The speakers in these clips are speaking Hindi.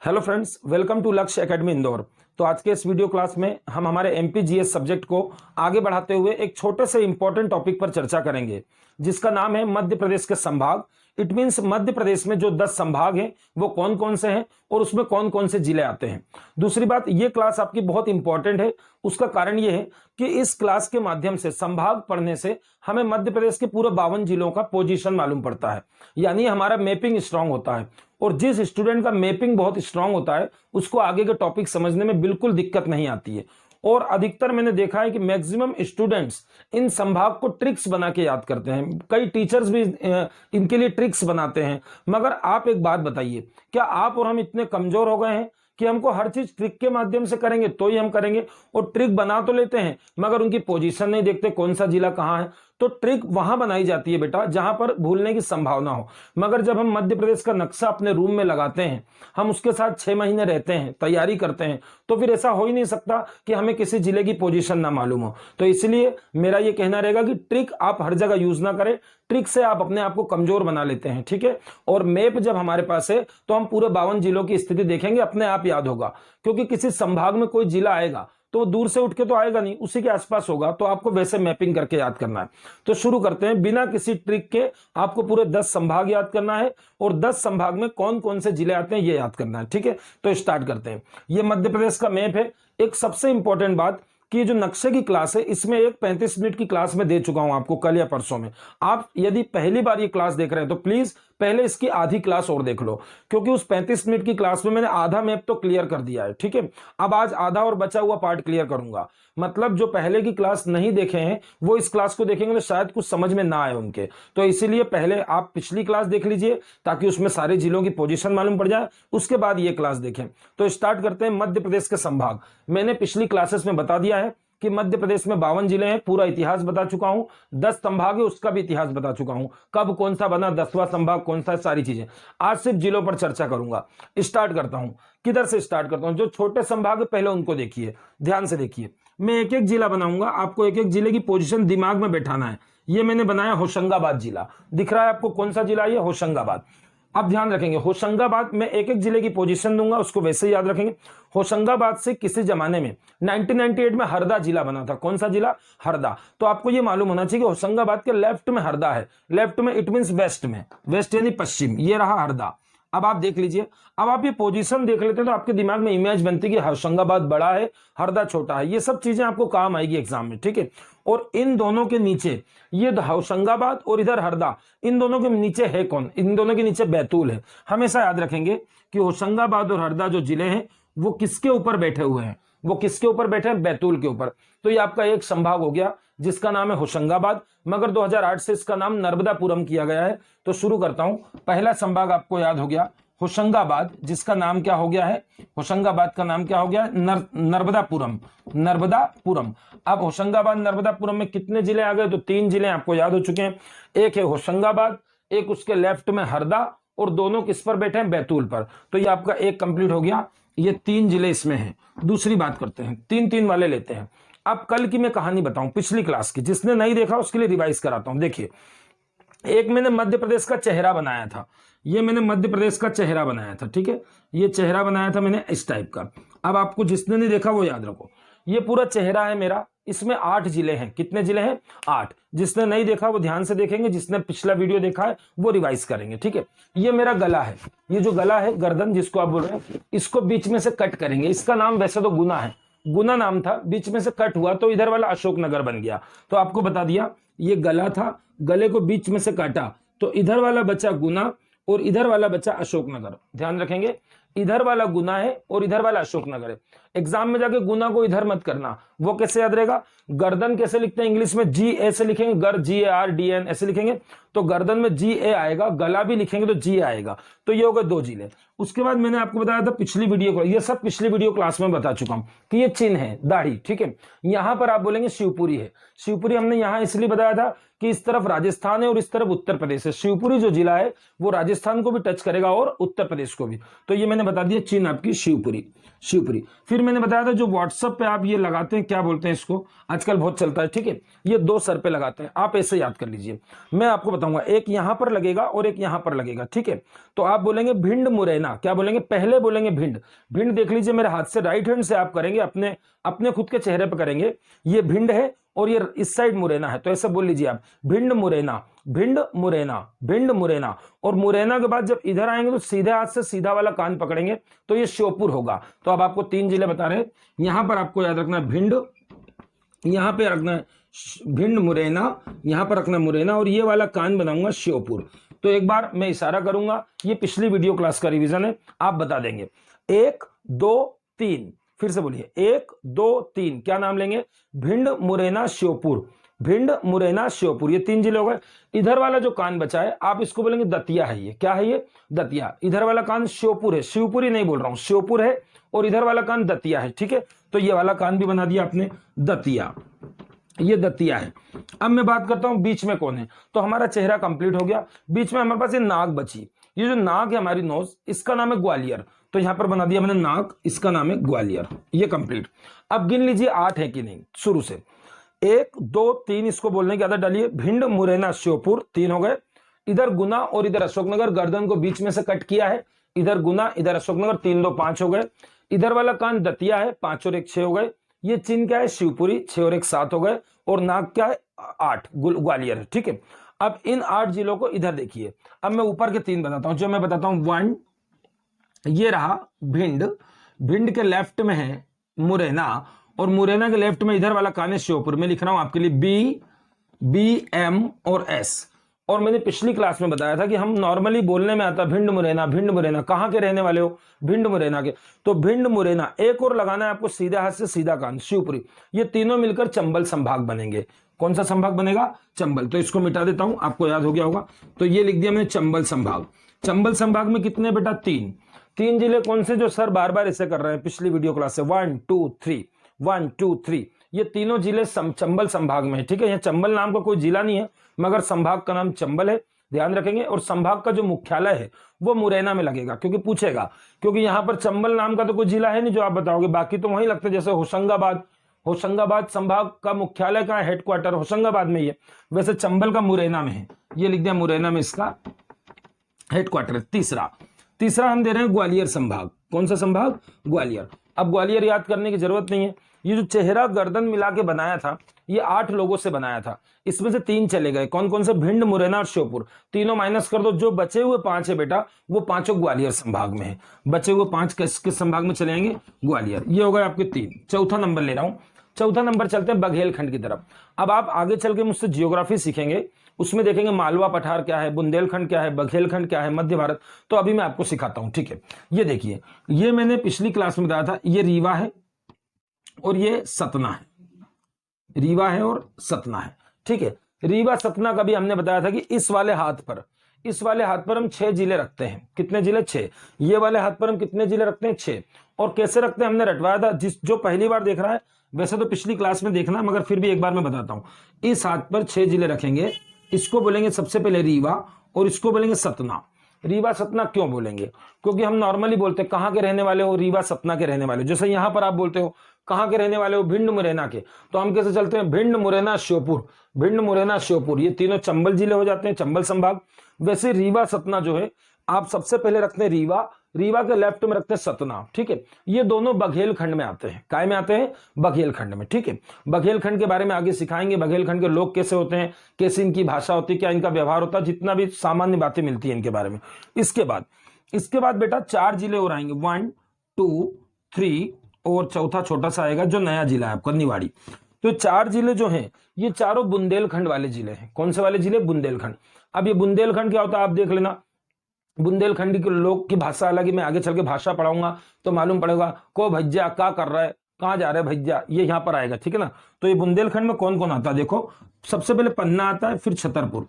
हेलो फ्रेंड्स, वेलकम टू लक्ष्य एकेडमी इंदौर। तो आज के इस वीडियो क्लास में हम हमारे एमपीजीएस सब्जेक्ट को आगे बढ़ाते हुए एक छोटे से इंपॉर्टेंट टॉपिक पर चर्चा करेंगे, जिसका नाम है मध्य प्रदेश के संभाग। इट मीन्स मध्य प्रदेश में जो 10 संभाग हैं वो कौन कौन से हैं और उसमें कौन कौन से जिले आते हैं। दूसरी बात, ये क्लास आपकी बहुत इंपॉर्टेंट है। उसका कारण ये है कि इस क्लास के माध्यम से संभाग पढ़ने से हमें मध्य प्रदेश के पूरे 52 जिलों का पोजीशन मालूम पड़ता है, यानी हमारा मैपिंग स्ट्रांग होता है। और जिस स्टूडेंट का मैपिंग बहुत स्ट्रांग होता है उसको आगे के टॉपिक समझने में बिल्कुल दिक्कत नहीं आती है। और अधिकतर मैंने देखा है कि मैक्सिमम स्टूडेंट्स इन संभाग को ट्रिक्स बना के याद करते हैं। कई टीचर्स भी इनके लिए ट्रिक्स बनाते हैं। मगर आप एक बात बताइए, क्या आप और हम इतने कमजोर हो गए हैं कि हमको हर चीज ट्रिक के माध्यम से करेंगे तो ही हम करेंगे? और ट्रिक बना तो लेते हैं मगर उनकी पोजीशन नहीं देखते, कौन सा जिला कहां है। तो ट्रिक वहां बनाई जाती है बेटा जहां पर भूलने की संभावना हो। मगर जब हम मध्य प्रदेश का नक्शा अपने रूम में लगाते हैं, हम उसके साथ 6 महीने रहते हैं, तैयारी करते हैं, तो फिर ऐसा हो ही नहीं सकता कि हमें किसी जिले की पोजीशन ना मालूम हो। तो इसलिए मेरा यह कहना रहेगा कि ट्रिक आप हर जगह यूज ना करें। ट्रिक से आप अपने आप को कमजोर बना लेते हैं, ठीक है। और मैप जब हमारे पास है तो हम पूरे 52 जिलों की स्थिति देखेंगे, अपने आप याद होगा। क्योंकि किसी संभाग में कोई जिला आएगा तो वो दूर से उठ के तो आएगा नहीं, उसी के आसपास होगा, तो आपको वैसे मैपिंग करके याद करना है। तो शुरू करते हैं। बिना किसी ट्रिक के आपको पूरे 10 संभाग याद करना है और 10 संभाग में कौन कौन से जिले आते हैं ये याद करना है, ठीक है। तो स्टार्ट करते हैं। ये मध्य प्रदेश का मैप है। एक सबसे इंपॉर्टेंट बात कि ये जो नक्शे की क्लास है इसमें एक 35 मिनट की क्लास में दे चुका हूं आपको कल या परसों में। आप यदि पहली बार ये क्लास देख रहे हैं तो प्लीज पहले इसकी आधी क्लास और देख लो, क्योंकि उस 35 मिनट की क्लास में मैंने आधा मैप तो क्लियर कर दिया है, ठीक है। अब आज आधा और बचा हुआ पार्ट क्लियर करूंगा। मतलब जो पहले की क्लास नहीं देखे हैं वो इस क्लास को देखेंगे तो शायद कुछ समझ में ना आए उनके। तो इसीलिए पहले आप पिछली क्लास देख लीजिए ताकि उसमें सारे जिलों की पोजीशन मालूम पड़ जाए, उसके बाद ये क्लास देखें। तो स्टार्ट करते हैं। मध्य प्रदेश के संभाग मैंने पिछली क्लासेस में बता दिया है कि मध्य प्रदेश में 52 जिले हैं, पूरा इतिहास बता चुका हूं। 10 संभाग है उसका भी इतिहास बता चुका हूं, कब कौन सा बना, 10वां संभाग कौन सा, सारी चीजें। आज सिर्फ जिलों पर चर्चा करूंगा। स्टार्ट करता हूं। किधर से स्टार्ट करता हूं? जो छोटे संभाग है पहले उनको देखिए, ध्यान से देखिए। मैं एक एक जिला बनाऊंगा, आपको एक एक जिले की पोजीशन दिमाग में बैठाना है। ये मैंने बनाया होशंगाबाद जिला, दिख रहा है आपको कौन सा जिला? ये होशंगाबाद। अब ध्यान रखेंगे, होशंगाबाद में एक एक जिले की पोजीशन दूंगा, उसको वैसे ही याद रखेंगे। होशंगाबाद से किसी जमाने में 1998 में हरदा जिला बना था। कौन सा जिला? हरदा। तो आपको ये मालूम होना चाहिए कि होशंगाबाद के लेफ्ट में हरदा है। लेफ्ट में इट मींस वेस्ट में, वेस्ट यानी पश्चिम। ये रहा हरदा। अब आप देख लीजिए। अब आप ये पोजीशन देख लेते हैं तो आपके दिमाग में इमेज बनती है कि होशंगाबाद बड़ा है, हरदा छोटा है। ये सब चीजें आपको काम आएगी एग्जाम में, ठीक है। और इन दोनों के नीचे, ये होशंगाबाद और इधर हरदा, इन दोनों के नीचे है कौन? इन दोनों के नीचे बैतूल है। हमेशा याद रखेंगे कि होशंगाबाद और हरदा जो जिले हैं वो किसके ऊपर बैठे हुए हैं? वो किसके ऊपर बैठे हैं? बैतूल के ऊपर। तो ये आपका एक संभाग हो गया जिसका नाम है होशंगाबाद, मगर 2008 से इसका नाम नर्मदापुरम किया गया है। तो शुरू करता हूं। पहला संभाग आपको याद हो गया होशंगाबाद, जिसका नाम क्या हो गया है? होशंगाबाद का नाम क्या हो गया? नर्मदापुरम। नर्मदापुरम। अब होशंगाबाद नर्मदापुरम में कितने जिले आ गए? तो 3 जिले आपको याद हो चुके हैं। एक है होशंगाबाद, एक उसके लेफ्ट में हरदा, और दोनों किस पर बैठे हैं? बैतूल पर। तो ये आपका एक कंप्लीट हो गया। ये 3 जिले इसमें हैं। दूसरी बात करते हैं, 3-3 वाले लेते हैं। अब कल की मैं कहानी बताऊं पिछली क्लास की, जिसने नहीं देखा उसके लिए रिवाइज कराता हूं। देखिए, एक मैंने मध्य प्रदेश का चेहरा बनाया था। ये मैंने मध्य प्रदेश का चेहरा बनाया था, ठीक है। ये चेहरा बनाया था मैंने इस टाइप का। अब आपको जिसने नहीं देखा वो याद रखो। ये पूरा चेहरा है मेरा, इसमें 8 जिले हैं। कितने जिले हैं? 8। जिसने नहीं देखा वो ध्यान से देखेंगे, जिसने पिछला वीडियो देखा है वो रिवाइज करेंगे, ठीक है। ये मेरा गला है। ये जो गला है, गर्दन जिसको आप बोल रहे हैं, इसको बीच में से कट करेंगे। इसका नाम वैसे तो गुना है, गुना नाम था, बीच में से कट हुआ तो इधर वाला अशोकनगर बन गया। तो आपको बता दिया, ये गला था, गले को बीच में से काटा तो इधर वाला बचा गुना और इधर वाला बचा अशोकनगर। ध्यान रखेंगे, इधर वाला गुना है और इधर वाला अशोकनगर है। एग्जाम में जाके गुना को इधर मत करना, वो कैसे याद रहेगा? गर्दन कैसे लिखते हैं इंग्लिश में? GA से लिखेंगे, गर GARDN ऐसे लिखेंगे, तो गर्दन में GA आएगा। गला भी लिखेंगे तो G आएगा। तो ये हो गए 2 जिले। उसके बाद मैंने आपको बताया था पिछली वीडियो को, ये सब पिछली वीडियो क्लास में बता चुका हूं कि ये चिन्ह है, दाढ़ी, ठीक है। यहां पर आप बोलेंगे शिवपुरी है। शिवपुरी हमने यहां इसलिए बताया था कि इस तरफ राजस्थान है और इस तरफ उत्तर प्रदेश है। शिवपुरी जो जिला है वो राजस्थान को भी टच करेगा और उत्तर प्रदेश को भी। तो ये मैंने बता दिया चीन आपकी शिवपुरी, शिवपुरी। फिर मैंने बताया था जो व्हाट्सएप पे आप ये लगाते हैं, क्या बोलते हैं इसको, आजकल बहुत चलता है, ठीक है, ये 2 सर पे लगाते हैं, आप ऐसे याद कर लीजिए। मैं आपको बताऊंगा, एक यहां पर लगेगा और एक यहां पर लगेगा, ठीक है। तो आप बोलेंगे भिंड मुरैना, क्या बोलेंगे, पहले बोलेंगे भिंड। भिंड देख लीजिए मेरे हाथ से, राइट हैंड से आप करेंगे, अपने अपने खुद के चेहरे पे करेंगे, ये भिंड है और ये इस साइड मुरैना है, तो ऐसे बोल लीजिए आप, भिंड मुरैना, भिंड मुरैना, भिंड मुरैना। और मुरैना के बाद जब इधर आएंगे तो सीधे हाथ से सीधा वाला कान पकड़ेंगे तो ये श्योपुर होगा। तो अब आपको 3 जिले बता रहे हैं, यहां पर आपको याद रखना है भिंड, यहां पे रखना है भिंड मुरैना, यहां पर रखना मुरैना, और ये वाला कान बनाऊंगा श्योपुर। तो एक बार मैं इशारा करूंगा, ये पिछली वीडियो क्लास का रिवीजन है, आप बता देंगे 1 2 3, फिर से बोलिए 1 2 3, क्या नाम लेंगे, भिंड मुरैना श्योपुर, भिंड मुरैना श्योपुर, ये 3 जिले हो गए। इधर वाला जो कान बचा है आप इसको बोलेंगे दतिया है, ये क्या है, ये दतिया। इधर वाला कान श्योपुर है, शिवपुरी नहीं बोल रहा हूं, श्योपुर है, और इधर वाला कान दतिया है, ठीक है। तो ये वाला कान भी बना दिया आपने, दतिया, ये दतिया है। अब मैं बात करता हूं बीच में कौन है, तो हमारा चेहरा कंप्लीट हो गया। बीच में हमारे पास ये नाक बची, ये जो नाक है हमारी नोज, इसका नाम है ग्वालियर, तो यहां पर बना दिया मैंने नाक, इसका नाम है ग्वालियर, ये कंप्लीट। अब गिन लीजिए 8 है कि नहीं, शुरू से 1 2 3, इसको बोलने की आदत डालिए, भिंड मुरैना श्योपुर 3 हो गए। इधर गुना और इधर अशोकनगर, गर्दन को बीच में से कट किया है, इधर गुना इधर अशोकनगर, 3 2 5 हो गए। इधर वाला कान दतिया है, 5 और 1 6 हो गए। ये चिन्ह क्या है, शिवपुरी, 6 और 1 7 हो गए। और नाक क्या है, 8 ग्वालियर है, ठीक है। अब इन 8 जिलों को इधर देखिए। अब मैं ऊपर के 3 बताता हूं, जो मैं बताता हूं 1, ये रहा भिंड, भिंड के लेफ्ट में है मुरैना, और मुरैना के लेफ्ट में इधर वाला कान है श्योपुर। मैं लिख रहा हूं आपके लिए बी, बी एम और एस। और मैंने पिछली क्लास में बताया था कि हम नॉर्मली बोलने में आता भिंड मुरैना, भिंड मुरैना, कहां के रहने वाले हो, भिंड मुरैना के, तो भिंड मुरैना। एक और लगाना है आपको सीधे हाथ से सीधा कान, शिवपुरी। ये तीनों मिलकर चंबल संभाग बनेंगे। कौन सा संभाग बनेगा, चंबल। तो इसको मिटा देता हूं, आपको याद हो गया होगा। तो ये लिख दिया मैंने चंबल संभाग। चंबल संभाग में कितने बेटा, 3 जिले कौन से, जो सर बार बार ऐसे कर रहे हैं पिछली वीडियो क्लास से, 1 2 3, 1 2 3, ये तीनों जिले चंबल संभाग में है, ठीक है। यहाँ चंबल नाम का कोई जिला नहीं है, मगर संभाग का नाम चंबल है, ध्यान रखेंगे। और संभाग का जो मुख्यालय है वो मुरैना में लगेगा, क्योंकि पूछेगा, क्योंकि यहाँ पर चंबल नाम का तो कोई जिला है नहीं जो आप बताओगे, बाकी तो वहीं लगते, जैसे होशंगाबाद, होशंगाबाद संभाग का मुख्यालय कहाँ है, हेडक्वार्टर होशंगाबाद में ही है, वैसे चंबल का मुरैना में है, ये लिख दिया मुरैना में इसका हेडक्वार्टर। तीसरा हम दे रहे हैं ग्वालियर संभाग। कौन सा संभाग, ग्वालियर। अब ग्वालियर याद करने की जरूरत नहीं है, ये जो चेहरा गर्दन मिला के बनाया था, ये 8 लोगों से बनाया था, इसमें से 3 चले गए। कौन कौन से, भिंड मुरैना और श्योपुर, तीनों माइनस कर दो, जो बचे हुए 5 है बेटा वो पांचों ग्वालियर संभाग में है। बचे हुए 5 किस संभाग में चले जाएंगे, ग्वालियर। ये हो गए आपके 3। चौथा नंबर ले रहा हूं, चौथा नंबर चलते हैं बघेलखंड की तरफ। अब आप आगे चल के मुझसे जियोग्राफी सीखेंगे, उसमें देखेंगे मालवा पठार क्या है, बुंदेलखंड क्या है, बघेलखंड क्या है, मध्य भारत। तो अभी मैं आपको सिखाता हूं, ठीक है। ये देखिए, ये मैंने पिछली क्लास में बताया था, ये रीवा है और ये सतना है, रीवा है और सतना है, ठीक है। रीवा सतना का भी हमने बताया था कि इस वाले हाथ पर हम 6 जिले रखते हैं। कितने जिले, 6। ये वाले हाथ पर हम कितने जिले रखते हैं, 6। और कैसे रखते हैं हमने रटवाया था, जो पहली बार देख रहा है वैसे तो पिछली क्लास में देखना, मगर फिर भी एक बार मैं बताता हूं। इस हाथ पर 6 जिले रखेंगे, इसको बोलेंगे सबसे पहले रीवा और इसको बोलेंगे सतना। रीवा सतना क्यों बोलेंगे, क्योंकि हम नॉर्मली बोलते हैं कहां के रहने वाले हो, रीवा सतना के रहने वाले हो। जैसे यहां पर आप बोलते हो कहां के रहने वाले हो, भिंड मुरैना के, तो हम कैसे चलते हैं, भिंड मुरैना श्योपुर, भिंड मुरैना श्योपुर, ये तीनों चंबल जिले हो जाते हैं, चंबल संभाग। वैसे रीवा सतना जो है आप सबसे पहले रखते हैं रीवा, रीवा के लेफ्ट में रखते हैं सतना, ठीक है। ये दोनों बघेलखंड में आते हैं, काय में आते हैं, बघेलखंड में, ठीक है। बघेलखंड के बारे में आगे सिखाएंगे, बघेलखंड के लोग कैसे होते हैं, कैसे इनकी भाषा होती है, क्या इनका व्यवहार होता है, जितना भी सामान्य बातें मिलती है इनके बारे में। इसके बाद बेटा 4 जिले और आएंगे, 1 2 3, और चौथा छोटा सा आएगा जो नया जिला है आपका, निवाड़ी। तो 4 जिले जो हैं ये चारों बुंदेलखंड वाले जिले हैं। कौन से वाले जिले, बुंदेलखंड। अब ये बुंदेलखंड क्या होता है आप देख लेना, बुंदेलखंडी के लोग की भाषा अलग ही, मैं आगे चल के भाषा पढ़ाऊंगा तो मालूम पड़ेगा। को भैया क्या कर रहा है, कहां जा रहे हैं भैया, ये यहां पर आएगा, ठीक है ना। तो ये बुंदेलखंड में कौन कौन आता है, देखो सबसे पहले पन्ना आता है, फिर छतरपुर,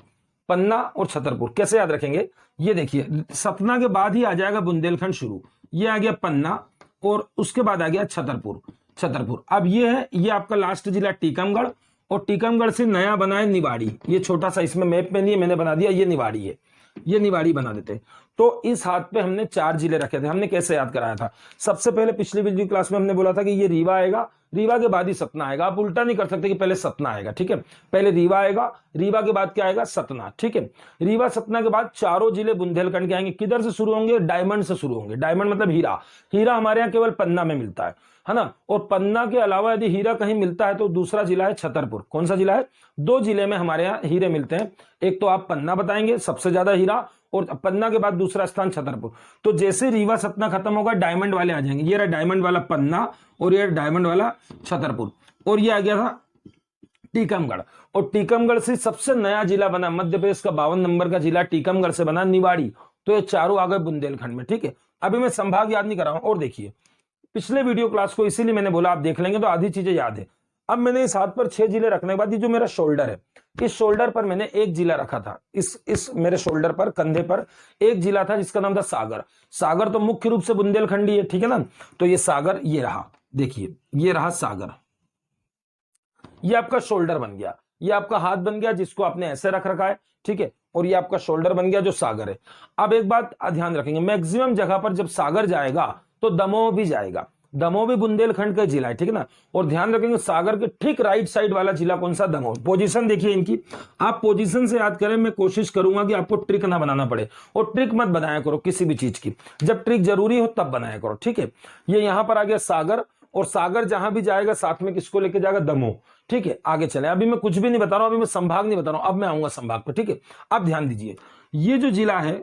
पन्ना और छतरपुर। कैसे याद रखेंगे, ये देखिए सतना के बाद ही आ जाएगा बुंदेलखंड शुरू, ये आ गया पन्ना और उसके बाद आ गया छतरपुर। अब ये है, ये आपका लास्ट जिला टीकमगढ़, और टीकमगढ़ से नया बना है निवाड़ी। ये छोटा सा इसमें मैप में नहीं है, मैंने बना दिया, ये निवाड़ी है, ये निवाड़ी बना देते हैं। तो इस हाथ पे हमने 4 जिले रखे थे। हमने कैसे याद कराया था? सबसे पहले पिछली वीडियो क्लास में हमने बोला था कि ये रीवा आएगा, रीवा के बाद ही सतना आएगा। आप उल्टा नहीं कर सकते कि पहले सतना आएगा, ठीक है? पहले रीवा आएगा, रीवा के बाद क्या आएगा? सतना, ठीक है? रीवा सतना के बाद चारों जिले बुंदेलखंड के आएंगे। किधर से शुरू होंगे? डायमंड से शुरू होंगे। डायमंड मतलब हीरा। हीरा हमारे यहाँ केवल पन्ना में मिलता है ना? और पन्ना के अलावा यदि हीरा कहीं मिलता है तो दूसरा जिला है छतरपुर। कौन सा जिला है? 2 जिले में हमारे यहाँ हीरे मिलते हैं। एक तो आप पन्ना बताएंगे सबसे ज्यादा हीरा, और पन्ना के बाद दूसरा स्थान छतरपुर। तो जैसे रीवा सतना खत्म होगा डायमंड वाले आ जाएंगे। ये रहा डायमंड वाला पन्ना और ये डायमंड वाला छतरपुर, और ये आ गया था टीकमगढ़। और टीकमगढ़ से सबसे नया जिला बना, मध्य प्रदेश का 52 नंबर का जिला टीकमगढ़ से बना, निवाड़ी। तो ये चारों आ गए बुंदेलखंड में, ठीक है? अभी मैं संभाग याद नहीं कर रहा हूं। और देखिए पिछले वीडियो क्लास को इसीलिए मैंने बोला आप देख लेंगे तो आधी चीजें याद है। अब मैंने इस हाथ पर 6 जिले रखने के बाद ये जो मेरा शोल्डर है, इस शोल्डर पर मैंने एक जिला रखा था। इस मेरे शोल्डर पर, कंधे पर एक जिला था जिसका नाम था सागर। सागर तो मुख्य रूप से बुंदेलखंडी है, ठीक है ना? तो ये सागर, ये रहा, देखिए ये रहा सागर। ये आपका शोल्डर बन गया, ये आपका हाथ बन गया जिसको आपने ऐसे रख रखा है, ठीक है? और ये आपका शोल्डर बन गया जो सागर है। अब एक बात ध्यान रखेंगे, मैक्सिमम जगह पर जब सागर जाएगा तो दमोह भी जाएगा। दमोह भी बुंदेलखंड का जिला है, ठीक है ना? और ध्यान रखेंगे सागर के ठीक राइट साइड वाला जिला कौन सा? दमोह। पोजीशन देखिए इनकी, आप पोजीशन से याद करें। मैं कोशिश करूंगा कि आपको ट्रिक ना बनाना पड़े, और ट्रिक मत बनाया करो किसी भी चीज की। जब ट्रिक जरूरी हो तब बनाया करो, ठीक है? ये यहां पर आ गया सागर, और सागर जहां भी जाएगा साथ में किसको लेके जाएगा? दमोह, ठीक है? आगे चले। अभी मैं कुछ भी नहीं बता रहा हूं, अभी मैं संभाग नहीं बता रहा हूं, अब मैं आऊंगा संभाग पर, ठीक है? अब ध्यान दीजिए, ये जो जिला है,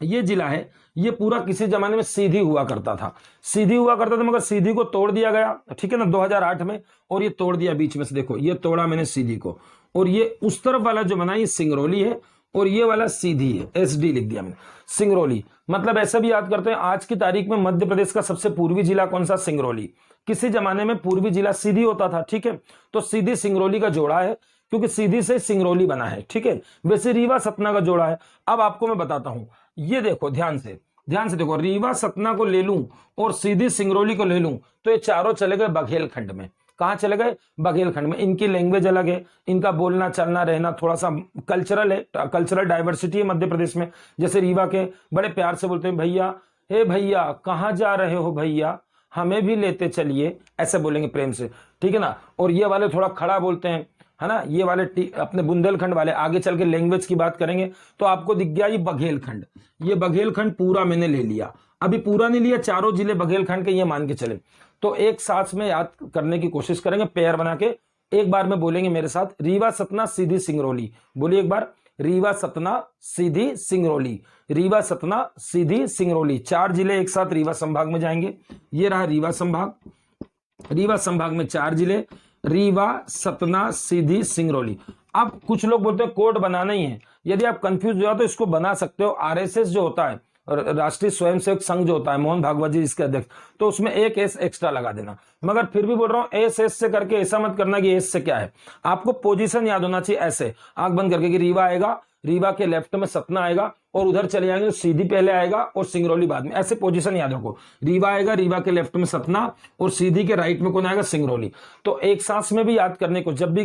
ये जिला है, ये पूरा किसी जमाने में सीधी हुआ करता था। सीधी हुआ करता था, मगर सीधी को तोड़ दिया गया, ठीक है ना, 2008 में। और ये तोड़ दिया बीच में से, देखो ये तोड़ा मैंने सीधी को। और ये उस तरफ वाला जो बना ये सिंगरौली है, और ये वाला सीधी है, SD लिख दिया मैंने, सिंगरौली। मतलब ऐसा भी याद करते हैं, आज की तारीख में मध्य प्रदेश का सबसे पूर्वी जिला कौन सा? सिंगरौली। किसी जमाने में पूर्वी जिला सीधी होता था, ठीक है? तो सीधी सिंगरौली का जोड़ा है, क्योंकि सीधी से सिंगरौली बना है, ठीक है? वैसे रीवा सतना का जोड़ा है। अब आपको मैं बताता हूं, ये देखो ध्यान से देखो, रीवा सतना को ले लूं और सीधी सिंगरौली को ले लूं तो ये चारों चले गए बघेलखंड में। कहां चले गए? बघेलखंड में। इनकी लैंग्वेज अलग है, इनका बोलना चलना रहना थोड़ा सा कल्चरल है, कल्चरल डाइवर्सिटी है मध्य प्रदेश में। जैसे रीवा के बड़े प्यार से बोलते हैं भैया, हे भैया कहां जा रहे हो भैया, हमें भी लेते चलिए, ऐसे बोलेंगे प्रेम से, ठीक है ना? और ये वाले थोड़ा खड़ा बोलते हैं, है ना? ये वाले अपने बुंदेलखंड वाले। आगे चल के लैंग्वेज की बात करेंगे तो आपको दिख गया ये बघेलखंड। ये बघेलखंड पूरा मैंने ले लिया, अभी पूरा नहीं लिया, चारों जिले बघेलखंड के ये मान के चले। तो एक साथ में याद करने की कोशिश करेंगे, पेयर बना के। एक बार में बोलेंगे मेरे साथ, रीवा सतना सीधी सिंगरौली। बोलिए एक बार, रीवा सतना सीधी सिंगरौली, रीवा सतना सीधी सिंगरौली। 4 जिले एक साथ रीवा संभाग में जाएंगे। ये रहा रीवा संभाग, रीवा संभाग में 4 जिले, रीवा सतना सीधी सिंगरौली। अब कुछ लोग बोलते हैं कोड बनाना ही है। यदि आप कंफ्यूज हो जाओ तो इसको बना सकते हो। RSS जो होता है, राष्ट्रीय स्वयंसेवक संघ जो होता है, मोहन भागवत जी इसके अध्यक्ष, तो उसमें एक एस एक्स्ट्रा लगा देना। मगर फिर भी बोल रहा हूं एस से करके ऐसा मत करना कि एस से क्या है। आपको पोजीशन याद होना चाहिए, ऐसे आंख बंद करके कि रीवा आएगा, रीवा के लेफ्ट में सतना आएगा, और उधर चले जाएंगे तो सीधी पहले आएगा और सिंगरौली बाद में। ऐसे पोजीशन याद रखो, रीवा आएगा, रीवा के लेफ्ट में सतना, और सीधी के राइट में कौन आएगा? सिंगरौली। तो एक सांस में भी याद करने को, जब भी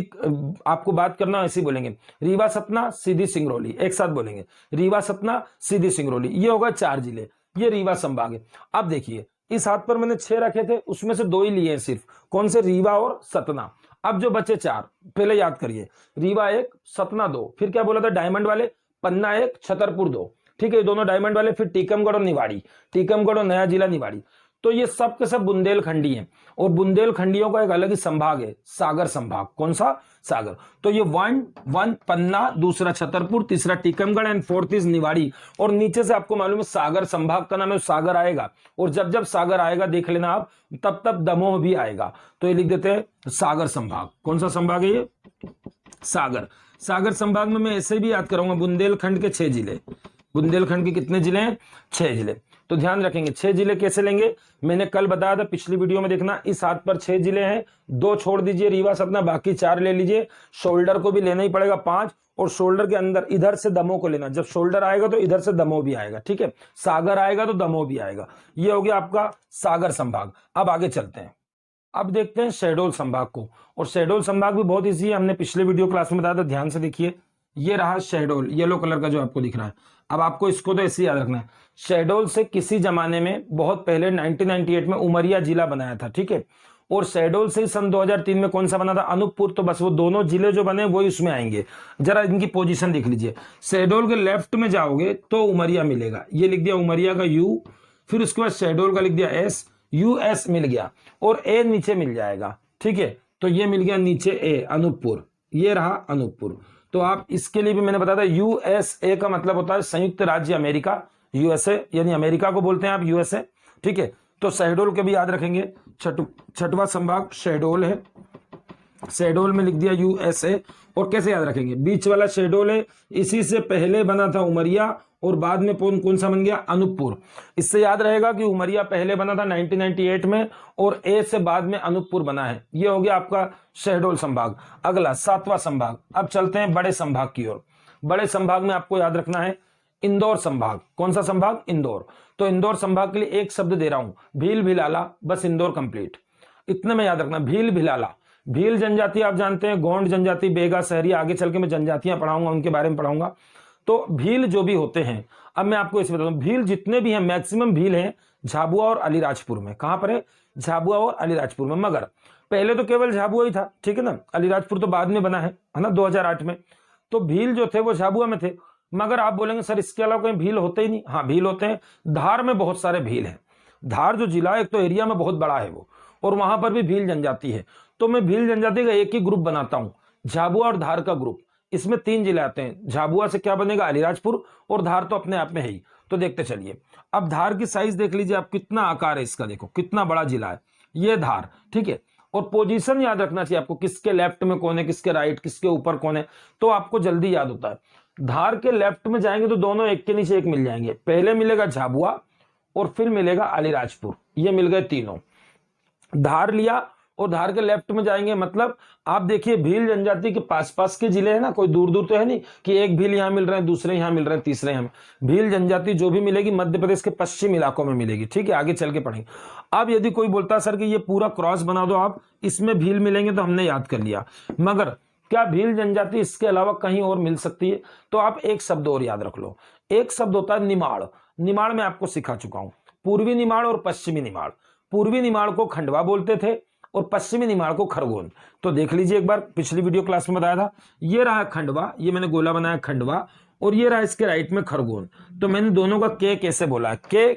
आपको बात करना ऐसे बोलेंगे, रीवा सतना सीधी सिंगरौली, एक साथ बोलेंगे, रीवा सतना सीधी सिंगरौली। ये होगा 4 जिले, ये रीवा संभाग है। अब देखिए इस हाथ पर मैंने 6 रखे थे, उसमें से 2 ही लिए हैं सिर्फ, कौन से? रीवा और सतना। अब जो बचे 4 पहले याद करिए, रीवा 1, सतना 2, फिर क्या बोला था? डायमंड वाले, पन्ना 1, छतरपुर 2, ठीक है? दोनों डायमंड वाले। फिर टीकमगढ़ और निवाड़ी, टीकमगढ़ और नया जिला निवाड़ी। तो ये सब के सब बुंदेलखंडी हैं, और बुंदेलखंडियों का एक अलग ही संभाग है, सागर संभाग। कौन सा? सागर। तो ये 1 पन्ना, दूसरा छतरपुर, तीसरा Tikamgarh and 4th is Niwari. और नीचे से आपको मालूम है सागर संभाग का नाम है, सागर आएगा। और जब जब सागर आएगा देख लेना आप, तब तब दमोह भी आएगा। तो ये लिख देते हैं सागर संभाग। कौन सा संभाग है ये? सागर। सागर संभाग में मैं ऐसे भी याद करूंगा, बुंदेलखंड के 6 जिले। बुंदेलखंड के कितने जिले हैं? 6 जिले। तो ध्यान रखेंगे 6 जिले कैसे लेंगे, मैंने कल बताया था, पिछली वीडियो में देखना। इस हाथ पर 6 जिले हैं, 2 छोड़ दीजिए रीवा सतना, बाकी 4 ले लीजिए। शोल्डर को भी लेना ही पड़ेगा 5, और शोल्डर के अंदर इधर से दमोह को लेना। जब शोल्डर आएगा तो इधर से दमोह भी आएगा, ठीक है? सागर आएगा तो दमोह भी आएगा। ये हो गया आपका सागर संभाग। अब आगे चलते हैं, अब देखते हैं शहडोल संभाग को। और शहडोल संभाग भी बहुत ईजी है, हमने पिछले वीडियो क्लास में बताया था, ध्यान से देखिए। ये रहा शहडोल, येलो कलर का जो आपको दिख रहा है। अब आपको इसको तो ऐसे याद रखना है, शहडोल से किसी जमाने में बहुत पहले 1998 में उमरिया जिला बनाया था, ठीक है। और शहडोल से सन 2003 में कौन सा बना था, अनूपपुर। तो बस वो दोनों जिले जो बने वही उसमें आएंगे। जरा इनकी पोजीशन देख लीजिए, शहडोल के लेफ्ट में जाओगे तो उमरिया मिलेगा, ये लिख दिया उमरिया का यू, फिर उसके बाद शहडोल का लिख दिया एस, यूएस मिल गया, और ए नीचे मिल जाएगा, ठीक है। तो ये मिल गया नीचे ए, अनूपपुर, ये रहा अनूपपुर। तो आप इसके लिए भी मैंने बताया था, यूएसए का मतलब होता है संयुक्त राज्य अमेरिका, यूएसए यानी अमेरिका को बोलते हैं आप यूएसए, ठीक है। तो शहडोल के भी याद रखेंगे, छठवां संभाग शहडोल है, शहडोल में लिख दिया यूएसए। और कैसे याद रखेंगे, बीच वाला शहडोल है, इसी से पहले बना था उमरिया और बाद में कौन सा बन गया, अनूपपुर। इससे याद रहेगा कि उमरिया पहले बना था 1998 में और ए से बाद में अनूपपुर बना है। ये हो गया आपका शहडोल संभाग। अगला 7वां संभाग। अब चलते हैं बड़े संभाग की ओर। बड़े संभाग में आपको याद रखना है इंदौर संभाग। कौन सा संभाग, इंदौर। तो इंदौर संभाग के लिए एक शब्द दे रहा हूं, भील भिलाला, बस इंदौर कंप्लीट। इतने में याद रखना, भील भिलाला। भील जनजाति आप जानते हैं, गोंड जनजाति, बेगा, सहरी, आगे चल के मैं जनजातियां पढ़ाऊंगा, उनके बारे में पढ़ाऊंगा। तो भील जो भी होते हैं, अब मैं आपको इसे बताऊं, भील जितने भी हैं मैक्सिमम भील हैं झाबुआ और अलीराजपुर में। कहां पर है, झाबुआ और अलीराजपुर में। मगर पहले तो केवल झाबुआ ही था, ठीक है ना, अलीराजपुर तो बाद में बना है ना 2008 में। तो भील जो थे वो झाबुआ में थे। मगर आप बोलेंगे सर इसके अलावा कहीं भील होते ही नहीं। हाँ भील होते हैं, धार में बहुत सारे भील हैं। धार जो जिला है, एक तो एरिया में बहुत बड़ा है वो, और वहां पर भी भील जनजाति है। तो मैं भील जनजाति का एक ही ग्रुप बनाता हूं, झाबुआ और धार का ग्रुप। इसमें 3 जिले आते हैं, झाबुआ से क्या बनेगा, अलीराजपुर, और धार तो अपने आप में है ही। तो देखते चलिए, अब धार की साइज देख लीजिए आप, कितना आकार है इसका, देखो कितना बड़ा जिला है ये धार, ठीक है। और पोजीशन याद रखना चाहिए आपको, किसके लेफ्ट में कौन है, किसके राइट, किसके ऊपर कौन है, तो आपको जल्दी याद होता है। धार के लेफ्ट में जाएंगे तो दोनों एक के नीचे एक मिल जाएंगे। पहले मिलेगा झाबुआ और फिर मिलेगा अलीराजपुर, ये मिल गए तीनों। धार लिया और धार के लेफ्ट में जाएंगे, मतलब आप देखिए भील जनजाति के पास पास के जिले हैं ना, कोई दूर दूर तो है नहीं कि एक भील यहां मिल रहे हैं, दूसरे यहां मिल रहे हैं, तीसरे यहां। भील जनजाति जो भी मिलेगी मध्य प्रदेश के पश्चिम इलाकों में मिलेगी, ठीक है। आगे चल के पढ़ेंगे। अब यदि कोई बोलता है सर कि ये पूरा क्रॉस बना दो आप, इसमें भील मिलेंगे, तो हमने याद कर लिया। मगर क्या भील जनजाति इसके अलावा कहीं और मिल सकती है, तो आप एक शब्द और याद रख लो, एक शब्द होता है निमाड़। निमाड़ में आपको सिखा चुका हूं, पूर्वी निमाड़ और पश्चिमी निमाड़। पूर्वी निमाड़ को खंडवा बोलते थे और पश्चिमी निमाड़ को खरगोन। तो देख लीजिए एक बार, पिछली वीडियो क्लास में बताया था, ये रहा खंडवा, ये मैंने गोला बनाया खंडवा, और ये रहा इसके राइट में खरगोन। तो मैंने दोनों का के कैसे बोला, के,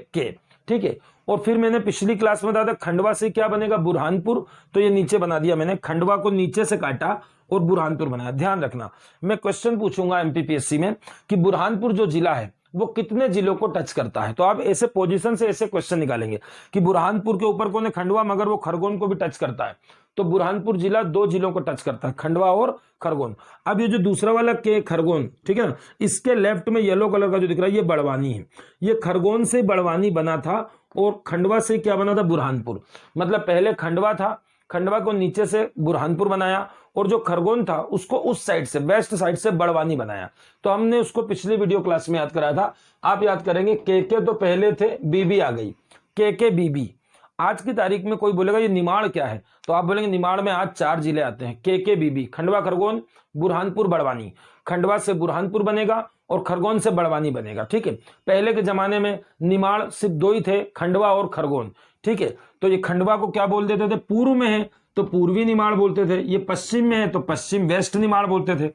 ठीक है। और फिर मैंने पिछली क्लास में बताया था खंडवा से क्या बनेगा, बुरहानपुर। तो ये नीचे बना दिया मैंने, खंडवा को नीचे से काटा और बुरहानपुर बनाया। ध्यान रखना, मैं क्वेश्चन पूछूंगा एमपीपीएससी में कि बुरहानपुर जो जिला है वो कितने जिलों को टच करता है। तो आप ऐसे पोजीशन से ऐसे क्वेश्चन निकालेंगे कि बुरहानपुर के ऊपर कौन है, खंडवा, मगर वो खरगोन को भी टच करता है। तो बुरहानपुर जिला 2 जिलों को टच करता है, खंडवा और खरगोन। अब ये जो दूसरा वाला के खरगोन, ठीक है ना, इसके लेफ्ट में येलो कलर का जो दिख रहा है ये बड़वानी है। ये खरगोन से बड़वानी बना था और खंडवा से क्या बना था, बुरहानपुर। मतलब पहले खंडवा था, खंडवा को नीचे से बुरहानपुर बनाया, और जो खरगोन था उसको उस साइड से, वेस्ट साइड से बड़वानी बनाया। तो हमने उसको पिछली वीडियो क्लास में याद कराया था। आप याद करेंगे, के तो पहले थे, बीबी आ गई, के बीबी। आज की तारीख में कोई बोलेगा ये निमाड़ क्या है, तो आप बोलेंगे निमाड़ में आज 4 जिले आते हैं, के बीबी, खंडवा, खरगोन, बुरहानपुर, बड़वानी। खंडवा से बुरहानपुर बनेगा और खरगोन से बड़वानी बनेगा, ठीक है। पहले के जमाने में निमाड़ सिर्फ 2 ही थे, खंडवा और खरगोन, ठीक है। तो ये खंडवा को क्या बोल देते थे, पूर्व में है तो पूर्वी निमाड़ बोलते थे, ये पश्चिम में है तो पश्चिम वेस्ट निमाड़ बोलते थे।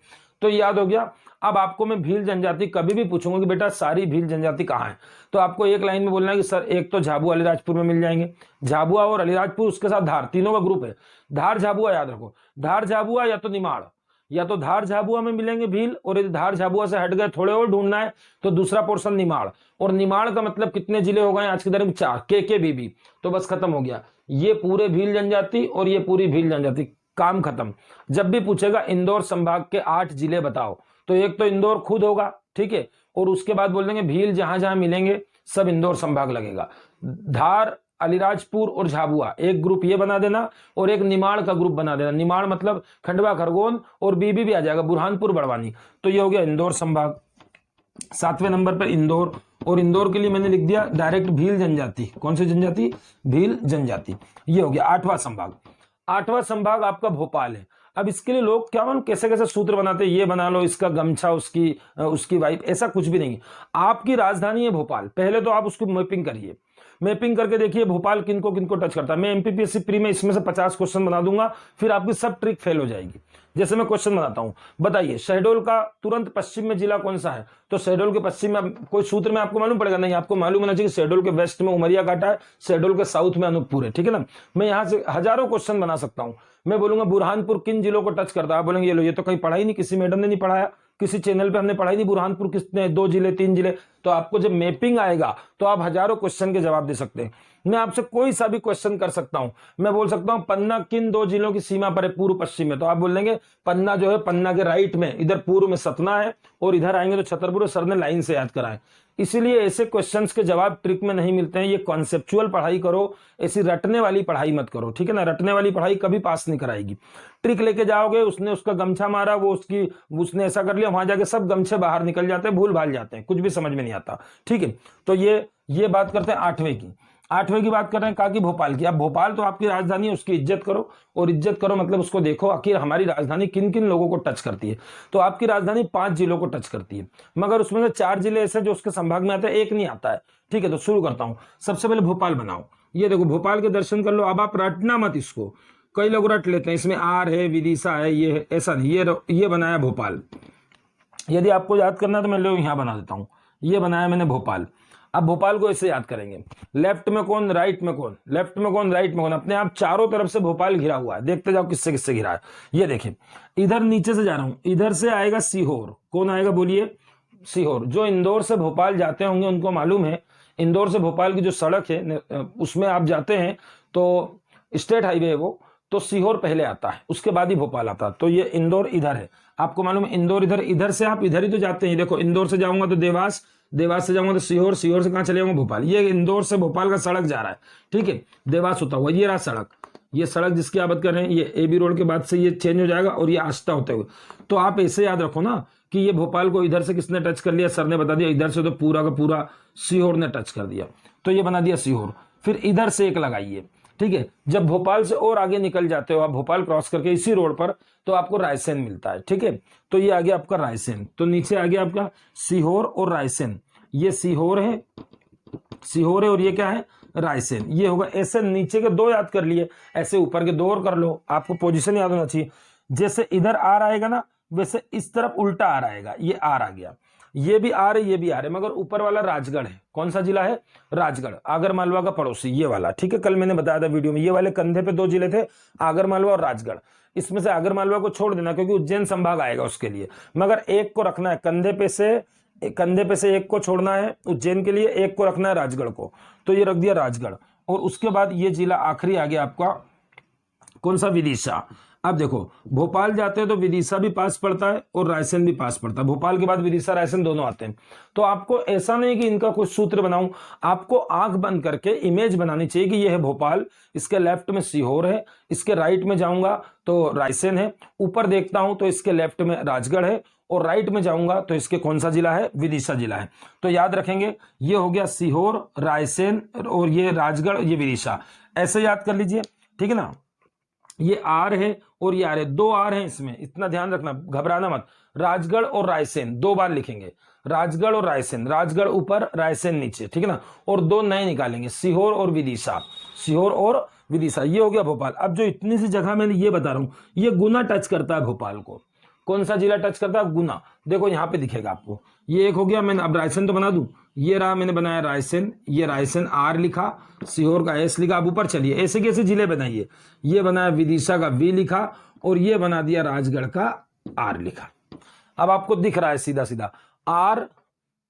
तो याद हो गया। अब आपको मैं भील जनजाति कभी भी पूछूंगा कि बेटा सारी भील जनजाति कहाँ है, तो आपको एक लाइन में बोलना है कि सर एक तो झाबुआ अलीराजपुर में मिल जाएंगे, झाबुआ और अलीराजपुर, उसके साथ धार, तीनों का ग्रुप है। धार झाबुआ याद रखो, धार झाबुआ या तो निमाड़, या तो धार झाबुआ में मिलेंगे भील, और यदि धार झाबुआ से हट गए थोड़े और ढूंढना है तो दूसरा पोर्शन निमाड़। और निमाड़ का मतलब कितने जिले हो गए आज की तारीख में, 4, के बीबी। तो बस खत्म हो गया, ये पूरे भील जनजाति और ये पूरी भील जनजाति, काम खत्म। जब भी पूछेगा इंदौर संभाग के 8 जिले बताओ, तो एक तो इंदौर खुद होगा, ठीक है, और उसके बाद बोल देंगे भील जहां जहां मिलेंगे सब इंदौर संभाग लगेगा। धार, अलीराजपुर और झाबुआ एक ग्रुप ये बना देना, और एक निमाड़ का ग्रुप बना देना। निमाड़ मतलब खंडवा, खरगोन, और बीबी भी आ जाएगा, बुरहानपुर, बड़वानी। तो ये हो गया इंदौर संभाग। 7वें नंबर पर इंदौर, और इंदौर के लिए मैंने लिख दिया डायरेक्ट भील जनजाति। कौन सी जनजाति, भील जनजाति। ये हो गया 8वां संभाग। 8वां संभाग आपका भोपाल है। अब इसके लिए लोग क्या मालूम कैसे कैसे सूत्र बनाते हैं, ये बना लो, इसका गमछा उसकी वाइफ, ऐसा कुछ भी नहीं। आपकी राजधानी है भोपाल, पहले तो आप उसकी मैपिंग करिए, मैपिंग करके देखिए भोपाल किनको किनको टच करता है। मैं एमपीपीएससी प्री में इसमें से 50 क्वेश्चन बना दूंगा, फिर आपकी सब ट्रिक फेल हो जाएगी। जैसे मैं क्वेश्चन बनाता हूं, बताइए शहडोल का तुरंत पश्चिम में जिला कौन सा है? तो शहडोल के पश्चिम में कोई सूत्र में आपको मालूम पड़ेगा नहीं, आपको मालूम होना चाहिए शहडोल के वेस्ट में उमरिया काटा है, शहडोल के साउथ में अनूपपुर है, ठीक है ना। मैं यहां से हजारों क्वेश्चन बना सकता हूं। मैं बोलूंगा बुरहानपुर किन जिलों को टच करता है, आप बोलेंगे ये लो, ये तो कहीं पढ़ा ही नहीं, किसी मैडम ने नहीं पढ़ाया, किसी चैनल पे हमने पढ़ाई नहीं, बुरहानपुर किसने 2 जिले 3 जिले। तो आपको जब मैपिंग आएगा तो आप हजारों क्वेश्चन के जवाब दे सकते हैं। मैं आपसे कोई सा भी क्वेश्चन कर सकता हूं, मैं बोल सकता हूं पन्ना किन 2 जिलों की सीमा पर है पूर्व पश्चिम में, तो आप बोल देंगे पन्ना जो है, पन्ना के राइट में, इधर पूर्व में सतना है और इधर आएंगे तो छतरपुर। सर ने लाइन से याद कराए। इसीलिए ऐसे क्वेश्चंस के जवाब ट्रिक में नहीं मिलते हैं। ये कॉन्सेप्चुअल पढ़ाई करो, ऐसी रटने वाली पढ़ाई मत करो, ठीक है ना। रटने वाली पढ़ाई कभी पास नहीं कराएगी। ट्रिक लेके जाओगे, उसने उसका गमछा मारा, उसने ऐसा कर लिया, वहां जाके सब गमछे बाहर निकल जाते हैं, भूल भाल जाते हैं, कुछ भी समझ में नहीं आता, ठीक है। तो ये बात करते हैं 8वें की बात कर रहे हैं, कहा कि भोपाल की। अब भोपाल तो आपकी राजधानी है, उसकी इज्जत करो, और इज्जत करो मतलब उसको देखो आखिर हमारी राजधानी किन किन लोगों को टच करती है। तो आपकी राजधानी 5 जिलों को टच करती है, मगर उसमें से 4 जिले ऐसे जो उसके संभाग में आते हैं, एक नहीं आता है, ठीक है। तो शुरू करता हूं, सबसे पहले भोपाल बनाओ। ये देखो भोपाल के दर्शन कर लो। अब आप रटना मत इसको, कई लोग रट लेते हैं, इसमें आर है, विदिशा है, ये है, ऐसा नहीं। ये बनाया भोपाल। यदि आपको याद करना है तो मैं लो यहां बना देता हूं, ये बनाया मैंने भोपाल। अब भोपाल को ऐसे याद करेंगे, लेफ्ट में कौन, राइट में कौन, लेफ्ट में कौन, राइट में कौन, अपने आप चारों तरफ से भोपाल घिरा हुआ है। देखते जाओ किससे किससे घिरा है। ये देखें, इधर नीचे से जा रहा हूं, इधर से आएगा सीहोर। कौन आएगा बोलिए? सीहोर। जो इंदौर से भोपाल जाते होंगे उनको मालूम है, इंदौर से भोपाल की जो सड़क है उसमें आप जाते हैं तो स्टेट हाईवे है वो, तो सीहोर पहले आता है, उसके बाद ही भोपाल आता है। तो ये इंदौर इधर है, आपको मालूम है इंदौर इधर से आप इधर ही तो जाते हैं। देखो इंदौर से जाऊंगा तो देवास, देवास से जाऊंगा तो सीहोर, सीहोर से कहां चले जाऊंगा? भोपाल। ये इंदौर से भोपाल का सड़क जा रहा है, ठीक है, देवास होता हुआ। ये रहा सड़क, ये सड़क जिसकी आप बात कर रहे हैं, ये एबी रोड के बाद से ये चेंज हो जाएगा और ये आस्था होते हुए। तो आप ऐसे याद रखो ना कि ये भोपाल को इधर से किसने टच कर लिया? सर ने बता दिया। इधर से तो पूरा का पूरा सीहोर ने टच कर दिया, तो ये बना दिया सीहोर। फिर इधर से एक लगाइए, ठीक है। जब भोपाल से और आगे निकल जाते हो आप, भोपाल क्रॉस करके इसी रोड पर, तो आपको रायसेन मिलता है, ठीक है। तो ये आ गया आपका रायसेन। तो नीचे आ गया आपका सीहोर और रायसेन। ये सीहोर है और ये क्या है? रायसेन। ये होगा। ऐसे नीचे के 2 याद कर लिए, ऐसे ऊपर के 2 और कर लो। आपको पोजीशन याद होना चाहिए। जैसे इधर आर आएगा ना, वैसे इस तरफ उल्टा आर आएगा। ये आर आ गया, ये भी आ रहे, ये भी आ रहे, मगर ऊपर वाला राजगढ़ है। कौन सा जिला है? राजगढ़, आगर मालवा का पड़ोसी, ये वाला, ठीक है। कल मैंने बताया था वीडियो में, ये वाले कंधे पे 2 जिले थे, आगर मालवा और राजगढ़। इसमें से आगर मालवा को छोड़ देना क्योंकि उज्जैन संभाग आएगा उसके लिए, मगर एक को रखना है कंधे पे से एक को छोड़ना है उज्जैन के लिए, एक को रखना है राजगढ़ को। तो ये रख दिया राजगढ़। और उसके बाद ये जिला आखिरी आ गया आपका, कौन सा? विदिशा। अब देखो भोपाल जाते हैं तो विदिशा भी पास पड़ता है और रायसेन भी पास पड़ता है। भोपाल के बाद विदिशा रायसेन दोनों आते हैं। तो आपको ऐसा नहीं कि इनका कुछ सूत्र बनाऊं, आपको आंख बंद करके इमेज बनानी चाहिए कि यह है भोपाल, इसके लेफ्ट में सीहोर है, इसके राइट में जाऊंगा तो रायसेन है, ऊपर देखता हूं तो इसके लेफ्ट में राजगढ़ है, और राइट में जाऊंगा तो इसके कौन सा जिला है? विदिशा जिला है। तो याद रखेंगे, ये हो गया सीहोर, रायसेन, और ये राजगढ़, ये विदिशा। ऐसे याद कर लीजिए, ठीक है ना। ये आर है और ये आर है, 2 आर है इसमें, इतना ध्यान रखना, घबराना मत। राजगढ़ और रायसेन 2 बार लिखेंगे, राजगढ़ और रायसेन, राजगढ़ ऊपर रायसेन नीचे, ठीक है ना। और 2 नए निकालेंगे, सीहोर और विदिशा, सीहोर और विदिशा। ये हो गया भोपाल। अब जो इतनी सी जगह मैंने ये बता रहा हूं, ये गुना टच करता है भोपाल को। कौन सा जिला टच करता है? गुना। देखो यहां पे दिखेगा आपको, ये एक हो गया। मैंने अब रायसेन तो बना दूं, ये रहा, मैंने बनाया रायसेन, ये रायसेन आर लिखा, सीहोर का एस लिखा। अब ऊपर चलिए, ऐसे कैसे जिले बनाइए, ये बनाया विदिशा का वी लिखा, और ये बना दिया राजगढ़ का आर लिखा। अब आपको दिख रहा है सीधा सीधा आर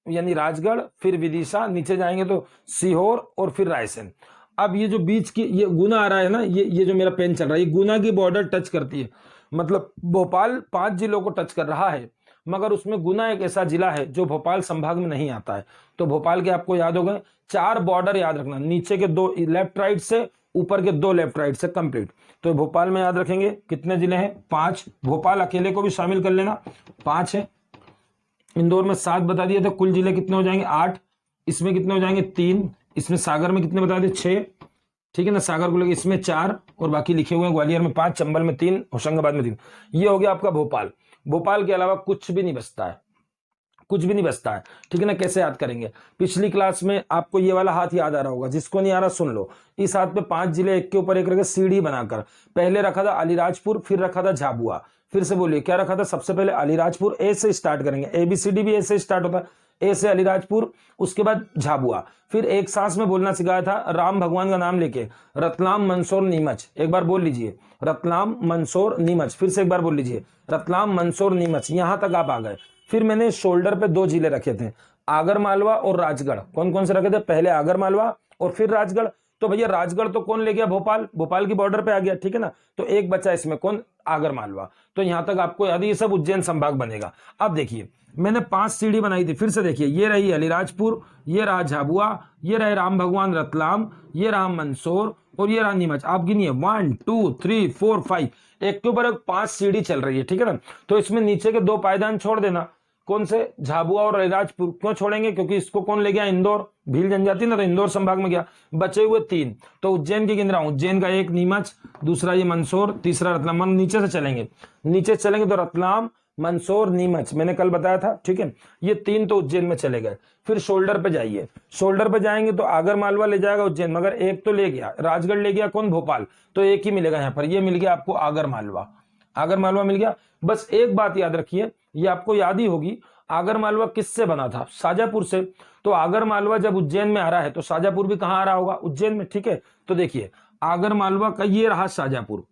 यानी राजगढ़, फिर विदिशा, नीचे जाएंगे तो सीहोर और फिर रायसेन। अब ये जो बीच की ये गुना आ रहा है ना, ये जो मेरा पेन चल रहा है, ये गुना की बॉर्डर टच करती है। मतलब भोपाल 5 जिलों को टच कर रहा है, मगर उसमें गुना एक ऐसा जिला है जो भोपाल संभाग में नहीं आता है। तो भोपाल के आपको याद हो गए 4 बॉर्डर याद रखना, नीचे के 2 लेफ्ट राइट से, ऊपर के 2 लेफ्ट राइट से कंप्लीट। तो भोपाल में याद रखेंगे कितने जिले हैं? 5। भोपाल अकेले को भी शामिल कर लेना, 5 है। इंदौर में 7 बता दिए थे, कुल जिले कितने हो जाएंगे? 8। इसमें कितने हो जाएंगे? 3। इसमें सागर में कितने बता दिए? 6। ठीक है ना, सागर को लेकर इसमें 4 और बाकी लिखे हुए हैं, ग्वालियर में 5, चंबल में 3, होशंगाबाद में 3। ये हो गया आपका भोपाल। भोपाल के अलावा कुछ भी नहीं बचता है, कुछ भी नहीं बचता है। ठीक है ना, कैसे याद करेंगे? पिछली क्लास में आपको ये वाला हाथ याद आ रहा होगा, जिसको नहीं आ रहा सुन लो। इस हाथ पे 5 जिले एक के ऊपर एक रखे सीढ़ी बनाकर, पहले रखा था अलीराजपुर, फिर रखा था झाबुआ। फिर से बोलिए क्या रखा था? सबसे पहले अलीराजपुर, ए से स्टार्ट करेंगे, ABCD भी ए से स्टार्ट होता है, ए से अलीराजपुर, उसके बाद झाबुआ। फिर एक सांस में बोलना सिखाया था राम भगवान का नाम लेके, रतलाम, मंदसौर, नीमच। एक बार बोल लीजिए, रतलाम, मंदसौर, नीमच। फिर से एक बार बोल लीजिए, रतलाम, मंदसौर, नीमच। यहां तक आप आ गए। फिर मैंने शोल्डर पे 2 जिले रखे थे, आगर मालवा और राजगढ़। कौन कौन से रखे थे? पहले आगर मालवा और फिर राजगढ़। तो भैया राजगढ़ तो कौन ले गया? भोपाल, भोपाल की बॉर्डर पे आ गया। ठीक है ना, तो एक बच्चा इसमें कौन? आगर मालवा। तो यहां तक आपको याद है, ये सब उज्जैन संभाग बनेगा। अब देखिए मैंने 5 सीढ़ी बनाई थी, फिर से देखिए, ये रही अलीराजपुर, ये रहा झाबुआ, ये रहे राम भगवान रतलाम, ये रहा मंदसौर और ये रहा नीमच। आप गिनिए 1 2 3 4 5, एक के ऊपर एक 5 सीढ़ी चल रही है। ठीक है ना, तो इसमें नीचे के 2 पायदान छोड़ देना। कौन से? झाबुआ और अलीराजपुर। क्यों छोड़ेंगे? क्योंकि इसको कौन ले गया? इंदौर, भील जनजाति ना, तो इंदौर संभाग में गया। बचे हुए 3, तो उज्जैन की गिन रहा हूं, उज्जैन का 1 नीमच, दूसरा ये मंदसौर, तीसरा रतलाम। नीचे से चलेंगे, नीचे चलेंगे तो रतलाम, मंदसौर, नीमच मैंने कल बताया था। ठीक है, ये 3 तो उज्जैन में चले गए। फिर शोल्डर पे जाइए, शोल्डर पे जाएंगे तो आगर मालवा ले जाएगा उज्जैन, मगर एक तो ले गया, राजगढ़ ले गया कौन? भोपाल। तो एक ही मिलेगा यहाँ पर, ये मिल गया आपको आगर मालवा, आगर मालवा मिल गया। बस एक बात याद रखिए, ये आपको याद ही होगी, आगर मालवा किससे बना था? शाजापुर से। तो आगर मालवा जब उज्जैन में आ रहा है तो शाजापुर भी कहां आ रहा होगा? उज्जैन में। ठीक है, तो देखिए आगर मालवा का ये रहा शाजापुर,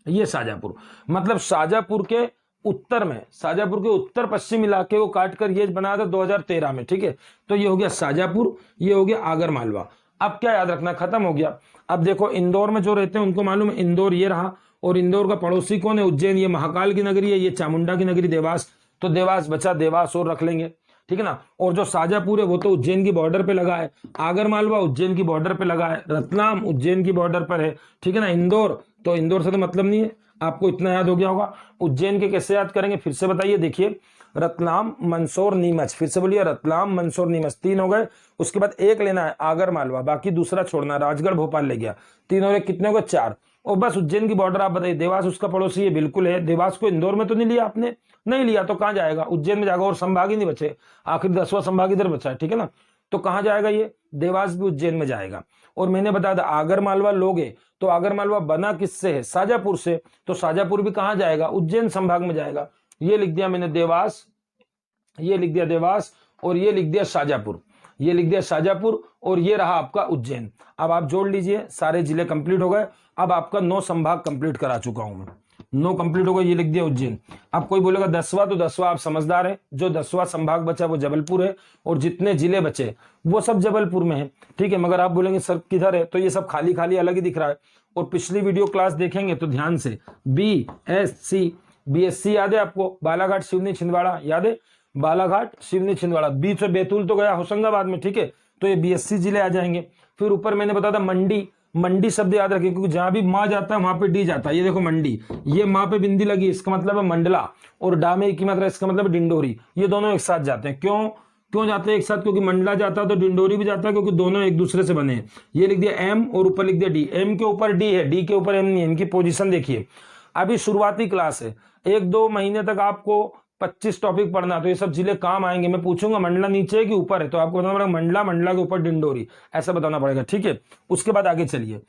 ये शाजापुर, मतलब शाजापुर के उत्तर में, शाजापुर के उत्तर पश्चिम इलाके को काटकर ये बनाया था 2013 में। ठीक है, तो ये हो गया शाजापुर, ये हो गया आगर मालवा। अब क्या याद रखना? खत्म हो गया। अब देखो इंदौर में जो रहते हैं उनको मालूम है, इंदौर ये रहा, और इंदौर का पड़ोसी कौन है? उज्जैन। ये महाकाल की नगरी है, ये चामुंडा की नगरी देवास। तो देवास बचा, देवास और रख लेंगे। ठीक है ना, और जो शाजापुर है वो तो उज्जैन की बॉर्डर पे लगा है, आगर मालवा उज्जैन की बॉर्डर पे लगा है, रतलाम उज्जैन की बॉर्डर पर है। ठीक है ना, इंदौर, तो इंदौर से तो मतलब नहीं है, आपको इतना याद हो गया होगा। उज्जैन के कैसे याद करेंगे? फिर से बताइए, देखिए रतलाम, मंदसौर, नीमच। फिर से बोलिए, रतलाम, मंदसौर, नीमच। 3 हो गए। उसके बाद एक लेना है आगर मालवा, बाकी दूसरा छोड़ना, राजगढ़, भोपाल ले गया। 3 और 1 कितने हो गए? 4। और बस उज्जैन की बॉर्डर आप बताइए, देवास उसका पड़ोसी है, बिल्कुल है। देवास को इंदौर में तो नहीं लिया आपने, नहीं लिया तो कहां जाएगा? उज्जैन में जाएगा, और संभाग ही नहीं बचे, आखिर 10वां संभाग इधर बचा है। ठीक है ना, तो कहां जाएगा? ये देवास भी उज्जैन में जाएगा। और मैंने बताया था आगर मालवा लोगे तो आगर मालवा बना किससे है? शाजापुर से। तो शाजापुर भी कहां जाएगा? उज्जैन संभाग में जाएगा। ये लिख दिया मैंने देवास, ये लिख दिया देवास, और ये लिख दिया शाजापुर, ये लिख दिया शाजापुर, और ये रहा आपका उज्जैन। अब आप जोड़ लीजिए, सारे जिले कंप्लीट हो गए। अब आपका 9 संभाग कंप्लीट करा चुका हूं मैं, 9 कंप्लीट हो गए। ये लिख दिया उज्जैन। अब कोई बोलेगा 10वां, तो 10वां आप समझदार है, जो 10वां संभाग बचा वो जबलपुर है, और जितने जिले बचे वो सब जबलपुर में है। ठीक है, मगर आप बोलेंगे सर किधर है? तो ये सब खाली खाली अलग ही दिख रहा है। और पिछली वीडियो क्लास देखेंगे तो ध्यान से, BSc याद है आपको? बालाघाट, सिवनी, छिंदवाड़ा याद है? बालाघाट, सिवनी, छिंदवाड़ा। बीच में बैतूल तो गया होशंगाबाद में। ठीक है, तो ये BSc जिले आ जाएंगे। फिर ऊपर मैंने बताया था मंडी, मंडी शब्द याद रखिए, क्योंकि जहां भी माँ जाता है वहां पे डी जाता है। ये देखो मंडी, ये माँ पे बिंदी लगी, इसका मतलब है मंडला, और डा में की मात्रा, इसका मतलब डिंडोरी। ये दोनों एक साथ जाते हैं। क्यों जाते हैं एक साथ? क्योंकि मंडला जाता है तो डिंडोरी भी जाता है, क्योंकि दोनों एक दूसरे से बने हैं। ये लिख दिया एम और ऊपर लिख दिया डी। एम के ऊपर डी है, डी के ऊपर एम नहीं है। इनकी पोजीशन देखिए। अभी शुरुआती क्लास है, 1-2 महीने तक आपको 25 टॉपिक पढ़ना, तो ये सब जिले काम आएंगे। मैं पूछूंगा मंडला नीचे है कि ऊपर है, तो आपको बताना पड़ेगा मंडला, मंडला के ऊपर डिंडोरी, ऐसा बताना पड़ेगा। ठीक है, उसके बाद आगे चलिए।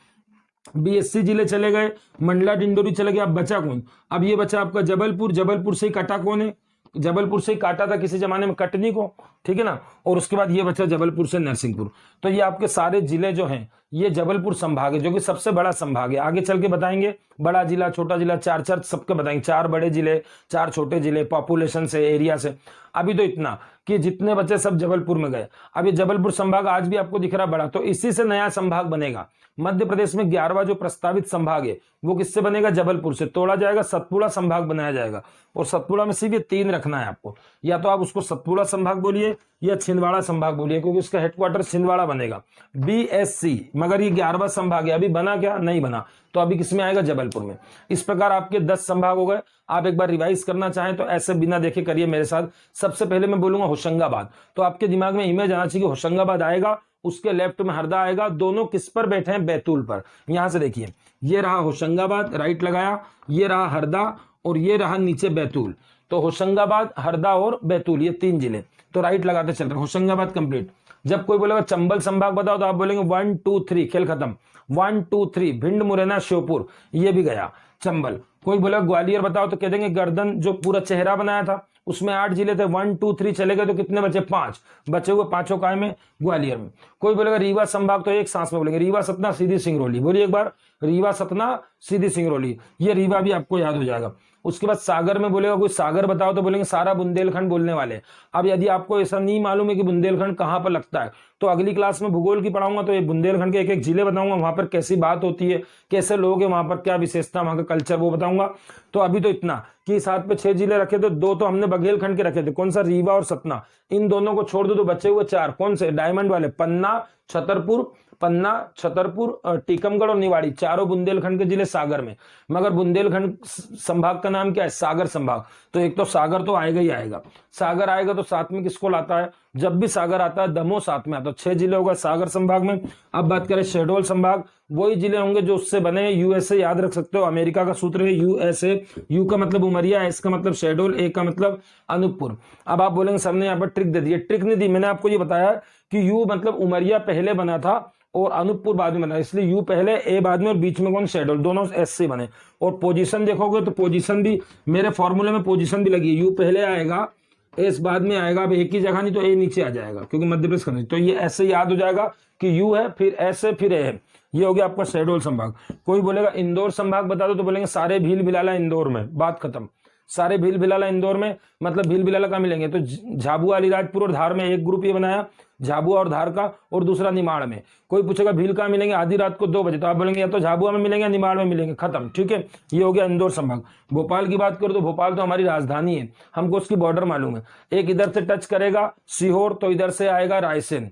BSc जिले चले गए, मंडला, डिंडोरी चले गए। अब बचा कौन? अब ये बचा आपका जबलपुर। जबलपुर से ही कटा कौन है? जबलपुर से ही काटा था किसी जमाने में कटनी को। ठीक है ना, और उसके बाद ये बचा जबलपुर से नरसिंहपुर। तो ये आपके सारे जिले जो हैं ये जबलपुर संभाग है, जो कि सबसे बड़ा संभाग है। आगे चल के बताएंगे बड़ा जिला, छोटा जिला, 4 सबके बताएंगे। 4 बड़े जिले, 4 छोटे जिले, पॉपुलेशन से, एरिया से। अभी तो इतना कि जितने बचे सब जबलपुर में गए। अब ये जबलपुर संभाग आज भी आपको दिख रहा बड़ा, तो इसी से नया संभाग बनेगा। मध्य प्रदेश में 11वां जो प्रस्तावित संभाग है वो किससे बनेगा? जबलपुर से। तोड़ा जाएगा, सतपुड़ा संभाग बनाया जाएगा, और सतपुड़ा में सिर्फ ये 3 रखना है आपको। या तो आप उसको सतपुड़ा संभाग बोलिए या छिंदवाड़ा संभाग बोलिए, क्योंकि उसका हेडक्वार्टर छिंदवाड़ा बनेगा। BSc, मगर ये 11वां संभाग है, अभी बना क्या? नहीं बना, तो अभी किसमें आएगा? जबलपुर में। इस प्रकार आपके 10 संभाग हो गए। आप एक बार रिवाइज करना चाहें तो ऐसे बिना देखे करिए मेरे साथ। सबसे पहले मैं बोलूंगा होशंगाबाद, तो आपके दिमाग में इमेज आना चाहिए कि होशंगाबाद आएगा, उसके लेफ्ट में हरदा आएगा, दोनों किस पर बैठे हैं, बैतूल पर। यहां से देखिए, ये रहा होशंगाबाद, राइट लगाया, ये रहा हरदा और ये रहा नीचे बैतूल। तो होशंगाबाद, हरदा और बैतूल, ये 3 जिले, तो राइट लगाते चल रहे। होशंगाबाद कंप्लीट। जब कोई बोलेगा चंबल संभाग बताओ तो आप बोलेंगे 1 2 3, खेल खत्म। 1 2 3, भिंड, मुरैना, श्योपुर, ये भी गया चंबल। कोई बोला ग्वालियर बताओ तो कह देंगे गर्दन जो पूरा चेहरा बनाया था उसमें 8 जिले थे, 1 2 3 चले गए तो कितने बचे, 5 बचे हुए, 5 काय में, ग्वालियर में। कोई बोलेगा रीवा संभाग तो एक सांस में बोलेंगे रीवा, सतना, सीधी, सिंगरौली। बोलिए एक बार, रीवा, सतना, सीधी, सिंगरौली, ये रीवा भी आपको याद हो जाएगा। उसके बाद सागर में बोलेगा कोई सागर बताओ तो बोलेंगे सारा बुंदेलखंड बोलने वाले। अब यदि आपको ऐसा नहीं मालूम है कि बुंदेलखंड कहां पर लगता है तो अगली क्लास में भूगोल की पढ़ाऊंगा, तो ये बुंदेलखंड के एक एक जिले बताऊंगा, वहां पर कैसी बात होती है, कैसे लोग हैं वहां पर, क्या विशेषता, वहां का कल्चर, वो बताऊंगा। तो अभी तो इतना कि इस हाथ पे 6 जिले रखे थे, 2 तो हमने बघेलखंड के रखे थे, कौन सा, रीवा और सतना। इन दोनों को छोड़ दो तो बचे हुए 4, कौन से, डायमंड वाले, पन्ना, छतरपुर, टीकमगढ़ और निवाड़ी, चारों बुंदेलखंड के जिले सागर में। मगर बुंदेलखंड संभाग का नाम क्या है, सागर संभाग। तो एक तो सागर तो आएगा ही आएगा। सागर आएगा तो साथ में किसको लाता है, जब भी सागर आता है दमोह साथ में आता है। 6 जिले होगा सागर संभाग में। अब बात करें शहडोल संभाग, वही जिले होंगे जो उससे बने, यूएसए याद रख सकते हो, अमेरिका का सूत्र है यूएसए। यू का मतलब उमरिया, एस का मतलब शहडोल, ए का मतलब अनूपपुर। अब आप बोलेंगे सर ने यहाँ पर ट्रिक दे दी, ट्रिक नहीं दी, मैंने आपको ये बताया कि यू मतलब उमरिया पहले बना था और अनूपपुर बाद में बना, इसलिए यू पहले, ए बाद में, और बीच में कौन, शहडोल, दोनों एस से बने। और पोजीशन देखोगे तो पोजीशन भी मेरे फॉर्मूले में पोजीशन भी लगी है, यू पहले आएगा, एस बाद में आएगा। अब एक ही जगह नहीं तो ए नीचे आ जाएगा क्योंकि मध्य प्रदेश करना, तो ये ऐसे याद हो जाएगा कि यू है, फिर एस है, फिर ए है। ये हो गया आपका शहडोल संभाग। कोई बोलेगा इंदौर संभाग बता दो तो बोलेंगे सारे भील भिलाला इंदौर में, बात खत्म। सारे भील भिलाला इंदौर में, मतलब भील भिलाला कहाँ मिलेंगे, तो झाबुआ, अलीराजपुर और धार में एक ग्रुप ये बनाया, झाबुआ और धार का, और दूसरा निमाड़ में। कोई पूछेगा भील कहाँ मिलेंगे, आधी रात को 2 बजे, तो आप बोलेंगे या तो झाबुआ में मिलेंगे या निमाड़ में मिलेंगे, खत्म, ठीक है। ये हो गया इंदौर संभाग। भोपाल की बात करो तो भोपाल तो हमारी राजधानी है, हमको उसकी बॉर्डर मालूम है। एक इधर से टच करेगा सीहोर तो इधर से आएगा रायसेन,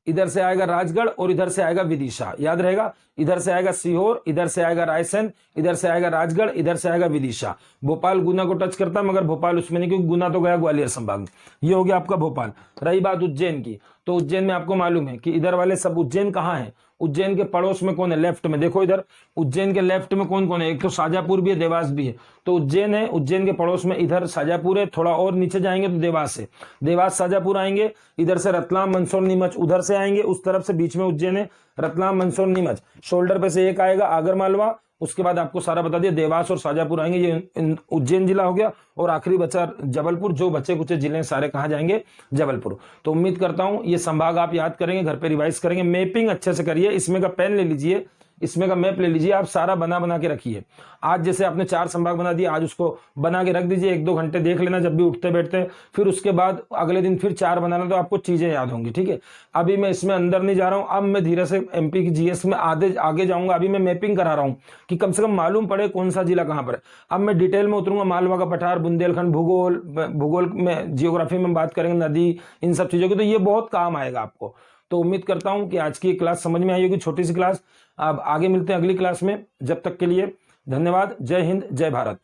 इधर से आएगा राजगढ़ और इधर से आएगा विदिशा, याद रहेगा। इधर से आएगा सीहोर, इधर से आएगा रायसेन, इधर से आएगा राजगढ़, इधर से आएगा विदिशा। भोपाल गुना को टच करता है मगर भोपाल उसमें नहीं क्योंकि गुना तो गया ग्वालियर संभाग। ये हो गया आपका भोपाल। रही बात उज्जैन की, तो उज्जैन में आपको मालूम है कि इधर वाले सब, उज्जैन कहाँ है, उज्जैन के पड़ोस में कौन है, लेफ्ट में देखो इधर, उज्जैन के लेफ्ट में कौन कौन है, एक तो शाजापुर भी है, देवास भी है। तो उज्जैन है, उज्जैन के पड़ोस में इधर शाजापुर है, थोड़ा और नीचे जाएंगे तो देवास है, देवास शाजापुर आएंगे, इधर से रतलाम, मंदसौर, नीमच उधर से आएंगे, उस तरफ से बीच में उज्जैन है, रतलाम, मंदसौर, नीमच, शोल्डर पे से एक आएगा आगर मालवा, उसके बाद आपको सारा बता दिया, देवास और शाजापुर आएंगे, ये उज्जैन जिला हो गया। और आखिरी बचा जबलपुर, जो बचे कुछ जिले सारे कहाँ जाएंगे, जबलपुर। तो उम्मीद करता हूं ये संभाग आप याद करेंगे, घर पे रिवाइज करेंगे, मैपिंग अच्छे से करिए, इसमें का पेन ले लीजिए, इसमें का मैप ले लीजिए, आप सारा बना के रखिए। आज जैसे आपने 4 संभाग बना दिए, आज उसको बना के रख दीजिए, 1-2 घंटे देख लेना जब भी उठते बैठते, फिर उसके बाद अगले दिन फिर 4 बनाना, तो आपको चीजें याद होंगी, ठीक है। अभी मैं इसमें अंदर नहीं जा रहा हूं, अब मैं धीरे से एमपी की जीएस में आगे जाऊंगा। अभी मैं मैपिंग करा रहा हूं कि कम से कम मालूम पड़े कौन सा जिला कहां पर है। अब मैं डिटेल में उतरूंगा, मालवा का पठार, बुंदेलखंड, भूगोल में, जियोग्राफी में बात करेंगे, नदी, इन सब चीजों की, तो ये बहुत काम आएगा आपको। तो उम्मीद करता हूं कि आज की क्लास समझ में आई होगी, छोटी सी क्लास। अब आगे मिलते हैं अगली क्लास में, जब तक के लिए धन्यवाद। जय हिंद, जय भारत।